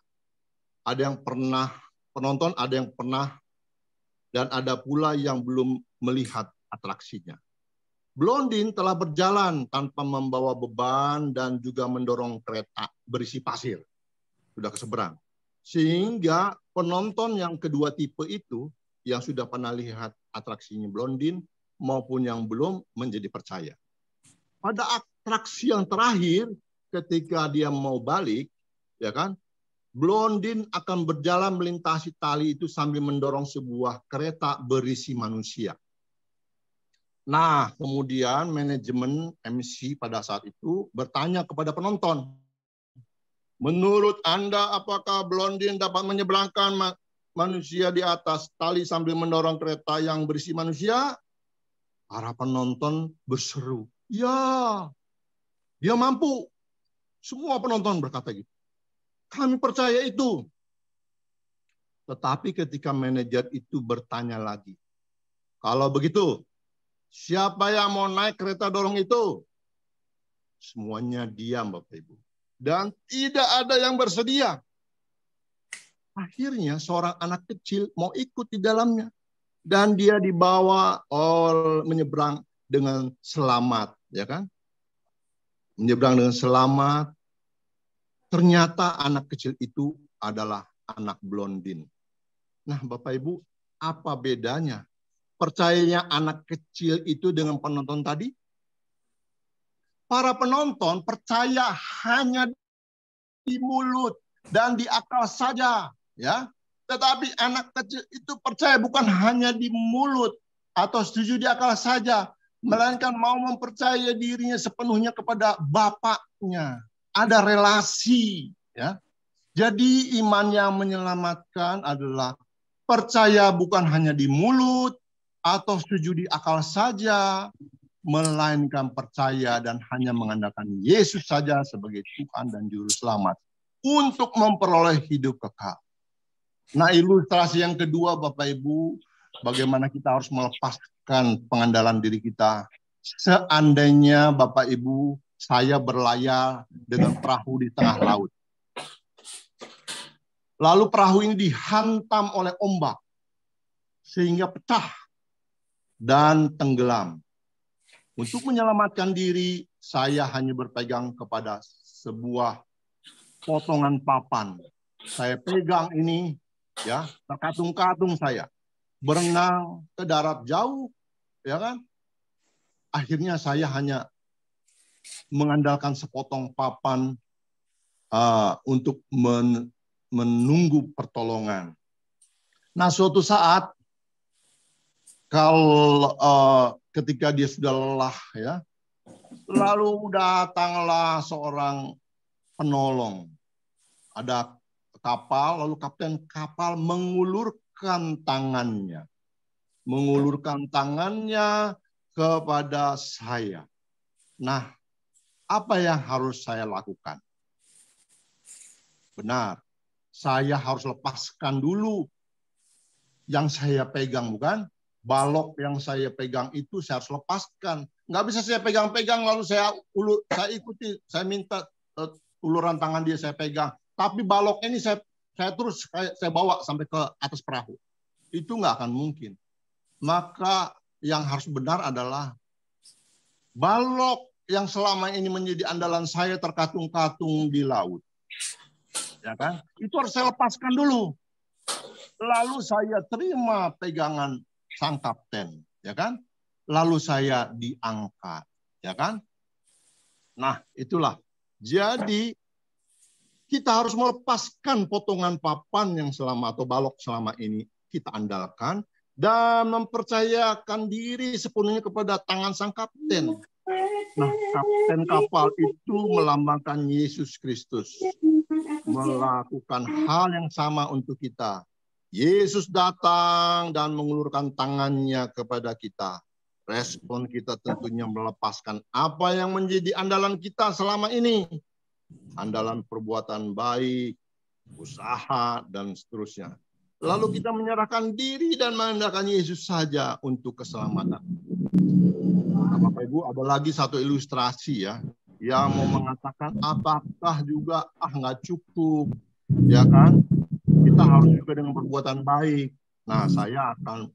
Ada yang pernah penonton, ada yang pernah, dan ada pula yang belum melihat atraksinya. Blondin telah berjalan tanpa membawa beban dan juga mendorong kereta berisi pasir. Sudah ke seberang. Sehingga penonton yang kedua tipe itu, yang sudah pernah lihat atraksinya Blondin maupun yang belum, menjadi percaya. Pada atraksi yang terakhir, ketika dia mau balik, ya kan, Blondin akan berjalan melintasi tali itu sambil mendorong sebuah kereta berisi manusia. Nah, kemudian manajemen MC pada saat itu bertanya kepada penonton, menurut Anda apakah Blondin dapat menyeberangkan manusia di atas tali sambil mendorong kereta yang berisi manusia? Para penonton berseru, ya, dia mampu. Semua penonton berkata gitu. Kami percaya itu. Tetapi ketika manajer itu bertanya lagi, kalau begitu, siapa yang mau naik kereta dorong itu? Semuanya diam, Bapak Ibu. Dan tidak ada yang bersedia. Akhirnya seorang anak kecil mau ikut di dalamnya. Dan dia dibawa menyeberang dengan selamat, ya kan? Menyeberang dengan selamat. Ternyata anak kecil itu adalah anak Blondin. Nah, Bapak Ibu, apa bedanya percayanya anak kecil itu dengan penonton tadi? Para penonton percaya hanya di mulut dan di akal saja, ya. Tetapi anak kecil itu percaya bukan hanya di mulut atau setuju di akal saja, melainkan mau mempercaya dirinya sepenuhnya kepada Bapaknya. Ada relasi, ya. Jadi iman yang menyelamatkan adalah percaya bukan hanya di mulut atau setuju di akal saja, melainkan percaya dan hanya mengandalkan Yesus saja sebagai Tuhan dan Juru Selamat untuk memperoleh hidup kekal. Nah, ilustrasi yang kedua, Bapak Ibu, bagaimana kita harus melepaskan pengandalan diri kita. Seandainya Bapak Ibu, saya berlayar dengan perahu di tengah laut. Lalu perahu ini dihantam oleh ombak sehingga pecah dan tenggelam. Untuk menyelamatkan diri, saya hanya berpegang kepada sebuah potongan papan. Saya pegang ini, ya, terkatung-katung saya. Berenang ke darat jauh, ya kan? Akhirnya saya hanya mengandalkan sepotong papan untuk menunggu pertolongan. Nah, suatu saat kalau ketika dia sudah lelah, ya, lalu datanglah seorang penolong. Ada kapal, lalu kapten kapal mengulurkan tangannya kepada saya. Nah, apa yang harus saya lakukan? Benar, saya harus lepaskan dulu yang saya pegang, bukan? Balok yang saya pegang itu saya harus lepaskan. Nggak bisa saya pegang-pegang lalu saya ikuti, saya minta uluran tangan dia saya pegang. Tapi balok ini saya terus saya bawa sampai ke atas perahu. Itu nggak akan mungkin. Maka yang harus benar adalah balok yang selama ini menjadi andalan saya terkatung-katung di laut. Ya kan? Itu harus saya lepaskan dulu. Lalu saya terima pegangan sang kapten, ya kan? Lalu saya diangkat, ya kan? Nah, itulah. Jadi kita harus melepaskan potongan papan yang selama atau balok selama ini kita andalkan dan mempercayakan diri sepenuhnya kepada tangan sang kapten. Nah, kapten kapal itu melambangkan Yesus Kristus. Melakukan hal yang sama untuk kita. Yesus datang dan mengulurkan tangannya kepada kita. Respon kita tentunya melepaskan apa yang menjadi andalan kita selama ini. Andalan perbuatan baik, usaha, dan seterusnya. Lalu kita menyerahkan diri dan mengandalkan Yesus saja untuk keselamatan. Nah, Bapak Ibu, ada lagi satu ilustrasi ya, yang mau mengatakan apakah juga nggak cukup, ya kan? Kita harus juga dengan perbuatan baik. Nah, saya akan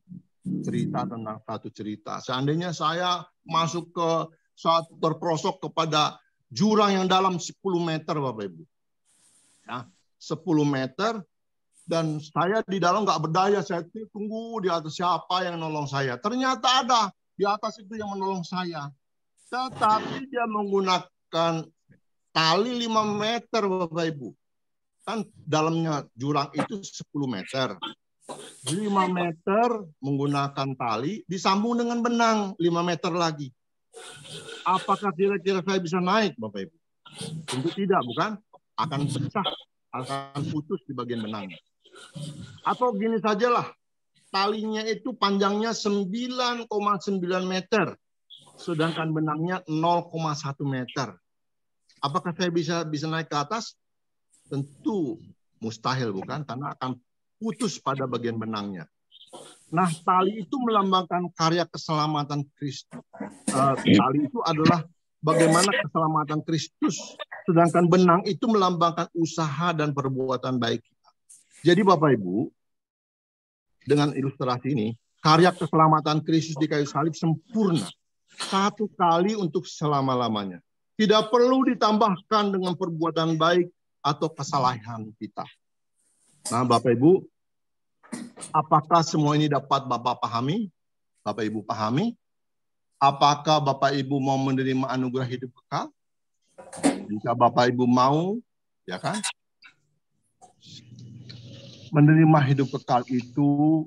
cerita tentang satu cerita. Seandainya saya masuk ke saat terperosok kepada jurang yang dalam 10 meter, Bapak Ibu, ya, 10 meter, dan saya di dalam nggak berdaya. Saya tunggu di atas siapa yang nolong saya. Ternyata ada di atas itu yang menolong saya. Tetapi dia menggunakan tali 5 meter, Bapak Ibu. Kan dalamnya jurang itu 10 meter. 5 meter menggunakan tali, disambung dengan benang 5 meter lagi. Apakah kira-kira saya bisa naik, Bapak Ibu? Tentu tidak, bukan? Akan pecah, akan putus di bagian benangnya. Atau gini sajalah, talinya itu panjangnya 9,9 meter. Sedangkan benangnya 0,1 meter. Apakah saya bisa naik ke atas? Tentu mustahil, bukan? Karena akan putus pada bagian benangnya. Nah, tali itu melambangkan karya keselamatan Kristus. Tali itu adalah bagaimana keselamatan Kristus. Sedangkan benang itu melambangkan usaha dan perbuatan baik kita. Jadi Bapak Ibu, dengan ilustrasi ini, karya keselamatan Kristus di kayu salib sempurna. Satu kali untuk selama-lamanya. Tidak perlu ditambahkan dengan perbuatan baik atau kesalahan kita. Nah, Bapak Ibu, apakah semua ini dapat Bapak pahami? Bapak Ibu pahami? Apakah Bapak Ibu mau menerima anugerah hidup kekal? Jika Bapak Ibu mau, ya kan? Menerima hidup kekal itu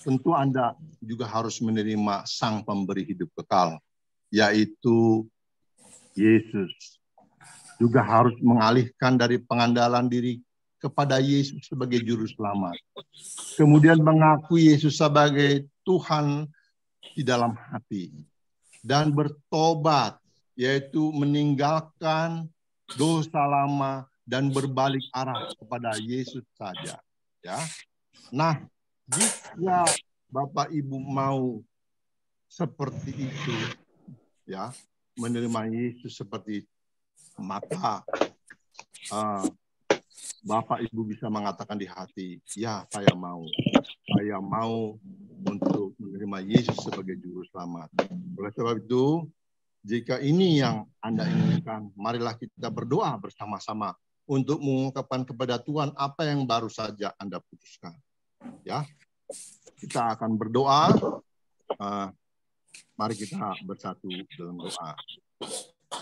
tentu Anda juga harus menerima sang pemberi hidup kekal, yaitu Yesus. Juga harus mengalihkan dari pengandalan diri kepada Yesus sebagai juru selamat. Kemudian mengakui Yesus sebagai Tuhan di dalam hati. Dan bertobat, yaitu meninggalkan dosa lama dan berbalik arah kepada Yesus saja. Ya. Nah, jika Bapak Ibu mau seperti itu, ya, menerima Yesus seperti itu, maka Bapak Ibu bisa mengatakan di hati, ya saya mau untuk menerima Yesus sebagai juru selamat. Oleh sebab itu, jika ini yang Anda inginkan, marilah kita berdoa bersama-sama untuk mengungkapkan kepada Tuhan apa yang baru saja Anda putuskan. Ya, kita akan berdoa. Mari kita bersatu dalam doa.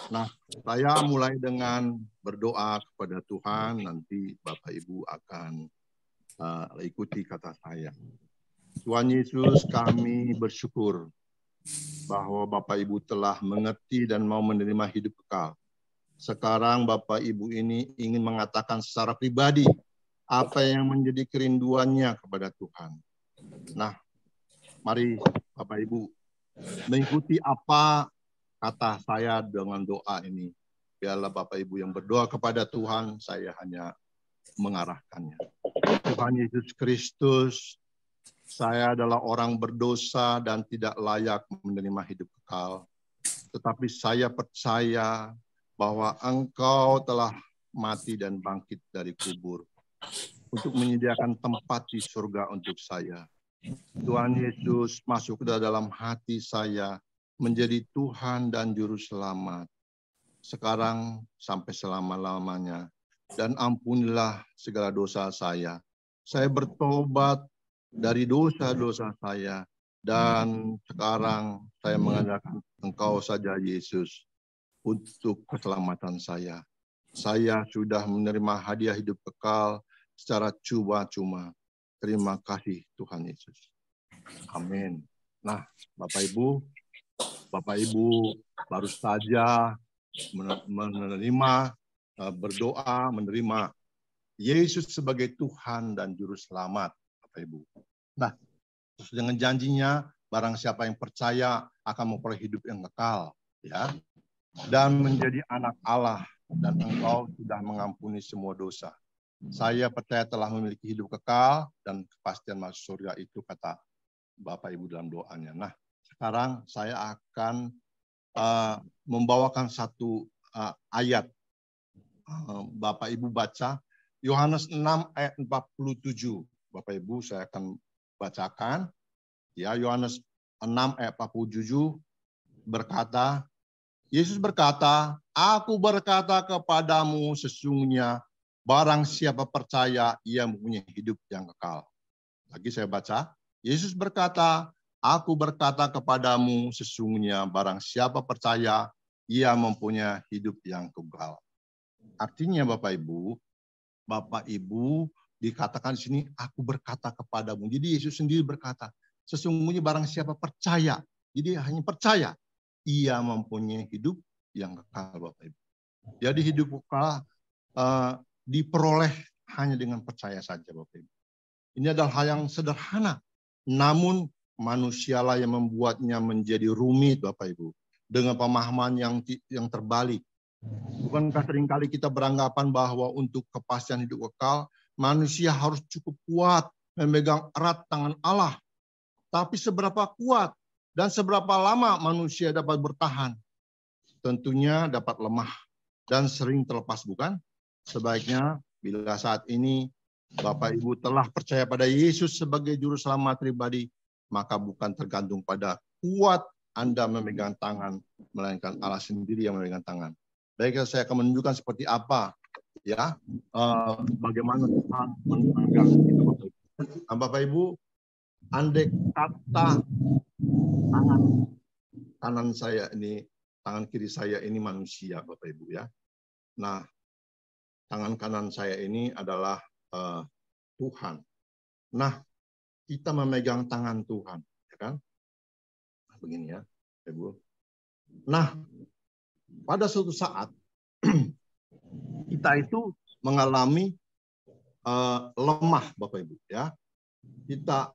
Nah, saya mulai dengan berdoa kepada Tuhan. Nanti Bapak Ibu akan ikuti kata saya. Tuhan Yesus, kami bersyukur bahwa Bapak Ibu telah mengerti dan mau menerima hidup kekal. Sekarang Bapak Ibu ini ingin mengatakan secara pribadi apa yang menjadi kerinduannya kepada Tuhan. Nah, mari Bapak Ibu mengikuti apa kata saya dengan doa ini. Biarlah Bapak Ibu yang berdoa kepada Tuhan, saya hanya mengarahkannya. Tuhan Yesus Kristus, saya adalah orang berdosa dan tidak layak menerima hidup kekal. Tetapi saya percaya bahwa Engkau telah mati dan bangkit dari kubur untuk menyediakan tempat di surga untuk saya. Tuhan Yesus masuk ke dalam hati saya, menjadi Tuhan dan Juru Selamat, sekarang sampai selama-lamanya. Dan ampunilah segala dosa saya. Saya bertobat dari dosa-dosa saya. Dan sekarang saya mengandalkan Engkau saja, Yesus, untuk keselamatan saya. Saya sudah menerima hadiah hidup kekal secara cuma-cuma. Terima kasih Tuhan Yesus. Amin. Nah, Bapak Ibu baru saja menerima, berdoa, menerima Yesus sebagai Tuhan dan Juru Selamat, Bapak Ibu. Nah, terus dengan janjinya, barang siapa yang percaya akan memperoleh hidup yang kekal, ya, dan menjadi anak Allah, dan Engkau sudah mengampuni semua dosa. Saya percaya telah memiliki hidup kekal dan kepastian masuk surga, itu kata Bapak Ibu dalam doanya. Nah, sekarang saya akan membawakan satu ayat. Bapak Ibu baca Yohanes 6 ayat 47. Bapak Ibu saya akan bacakan. Ya, Yohanes 6 ayat 47 berkata, Yesus berkata, "Aku berkata kepadamu sesungguhnya barang siapa percaya ia mempunyai hidup yang kekal." Lagi saya baca, Yesus berkata, "Aku berkata kepadamu sesungguhnya barang siapa percaya ia mempunyai hidup yang kekal." Artinya Bapak Ibu dikatakan di sini, "Aku berkata kepadamu." Jadi Yesus sendiri berkata, sesungguhnya barang siapa percaya, jadi hanya percaya, ia mempunyai hidup yang kekal, Bapak Ibu. Jadi hidup kekal diperoleh hanya dengan percaya saja, Bapak Ibu. Ini adalah hal yang sederhana, namun manusialah yang membuatnya menjadi rumit, Bapak Ibu, dengan pemahaman yang terbalik. Bukankah seringkali kita beranggapan bahwa untuk kepastian hidup kekal, manusia harus cukup kuat memegang erat tangan Allah. Tapi seberapa kuat dan seberapa lama manusia dapat bertahan? Tentunya dapat lemah dan sering terlepas, bukan? Sebaiknya bila saat ini Bapak Ibu telah percaya pada Yesus sebagai Juru Selamat pribadi, maka bukan tergantung pada kuat Anda memegang tangan, melainkan Allah sendiri yang memegang tangan. Baik, saya akan menunjukkan seperti apa, ya, bagaimana Tuhan memegang itu, Bapak Ibu. Nah, Bapak Ibu, andai kata tangan kanan saya ini, tangan kiri saya ini manusia, Bapak Ibu, ya. Nah, tangan kanan saya ini adalah Tuhan. Nah, kita memegang tangan Tuhan, ya kan? Begini ya, Ibu. Nah, pada suatu saat kita itu mengalami lemah, Bapak Ibu, ya. Kita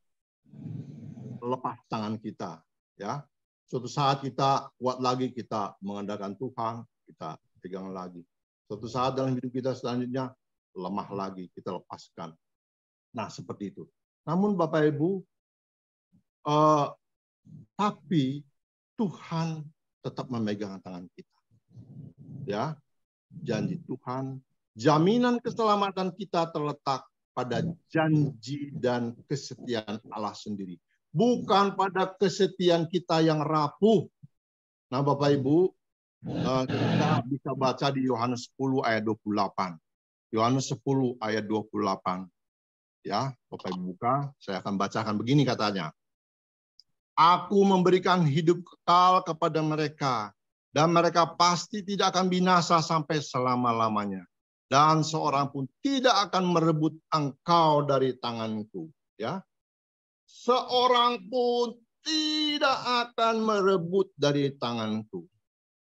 lepas tangan kita, ya. Suatu saat kita kuat lagi, kita mengandalkan Tuhan, kita pegang lagi. Suatu saat dalam hidup kita selanjutnya lemah lagi, kita lepaskan. Nah, seperti itu. Namun Bapak Ibu, tapi Tuhan tetap memegang tangan kita. Ya, janji Tuhan, jaminan keselamatan kita terletak pada janji dan kesetiaan Allah sendiri. Bukan pada kesetiaan kita yang rapuh. Nah, Bapak Ibu, kita bisa baca di Yohanes 10 ayat 28. Yohanes 10 ayat 28. Ya, Bapak Ibu buka, saya akan bacakan begini katanya. Aku memberikan hidup kekal kepada mereka, dan mereka pasti tidak akan binasa sampai selama-lamanya. Dan seorang pun tidak akan merebut engkau dari tanganku. Ya, seorang pun tidak akan merebut dari tanganku.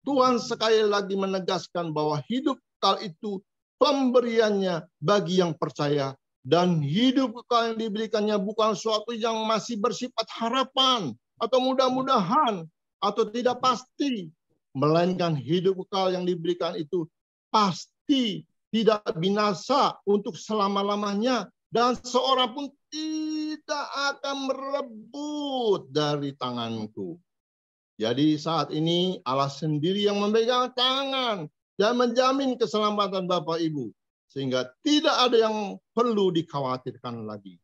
Tuhan sekali lagi menegaskan bahwa hidup kekal itu pemberiannya bagi yang percaya. Dan hidup kekal yang diberikannya bukan suatu yang masih bersifat harapan atau mudah-mudahan atau tidak pasti. Melainkan hidup kekal yang diberikan itu pasti tidak binasa untuk selama-lamanya. Dan seorang pun tidak akan merebut dari tanganku. Jadi saat ini Allah sendiri yang memegang tangan dan menjamin keselamatan Bapak Ibu. Sehingga tidak ada yang perlu dikhawatirkan lagi.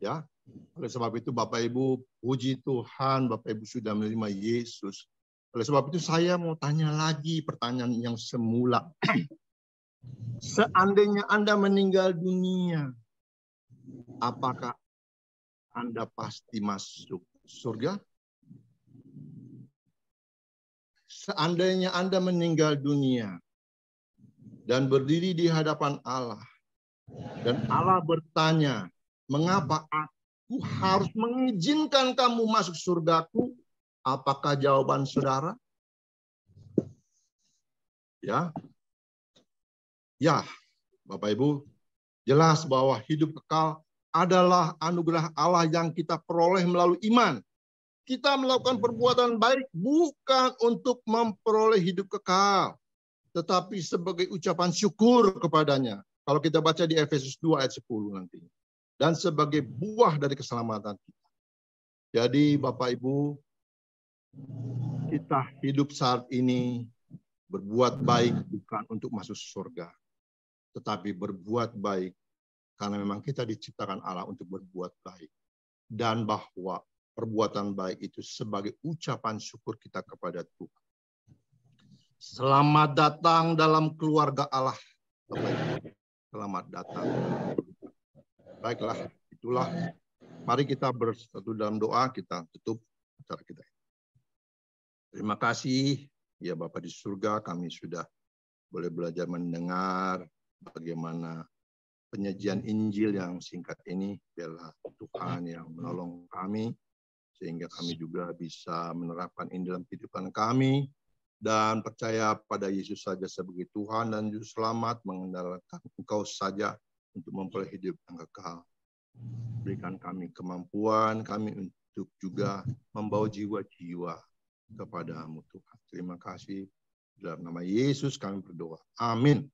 Ya, oleh sebab itu Bapak Ibu, puji Tuhan, Bapak Ibu sudah menerima Yesus Oleh sebab itu saya mau tanya lagi pertanyaan yang semula. Seandainya Anda meninggal dunia, apakah Anda pasti masuk surga? Seandainya Anda meninggal dunia dan berdiri di hadapan Allah, dan Allah bertanya, mengapa aku harus mengizinkan kamu masuk surgaku? Apakah jawaban saudara? Ya, Bapak Ibu, jelas bahwa hidup kekal adalah anugerah Allah yang kita peroleh melalui iman. Kita melakukan perbuatan baik bukan untuk memperoleh hidup kekal, tetapi sebagai ucapan syukur kepadanya. Kalau kita baca di Efesus 2 ayat 10 nanti. Dan sebagai buah dari keselamatan kita. Jadi Bapak Ibu, kita hidup saat ini berbuat baik bukan untuk masuk surga, tetapi berbuat baik karena memang kita diciptakan Allah untuk berbuat baik. Dan bahwa perbuatan baik itu sebagai ucapan syukur kita kepada Tuhan. Selamat datang dalam keluarga Allah. Bapak Ibu, selamat datang. Baiklah, itulah. Mari kita bersatu dalam doa, kita tutup acara kita. Terima kasih, ya Bapa di surga, kami sudah boleh belajar mendengar bagaimana penyajian Injil yang singkat ini. Biarlah Tuhan yang menolong kami, sehingga kami juga bisa menerapkan ini dalam kehidupan kami, dan percaya pada Yesus saja sebagai Tuhan dan Juru Selamat, mengandalkan Engkau saja untuk memperoleh hidup yang kekal. Berikan kami kemampuan kami untuk juga membawa jiwa-jiwa kepada-Mu Tuhan. Terima kasih. Dalam nama Yesus kami berdoa. Amin.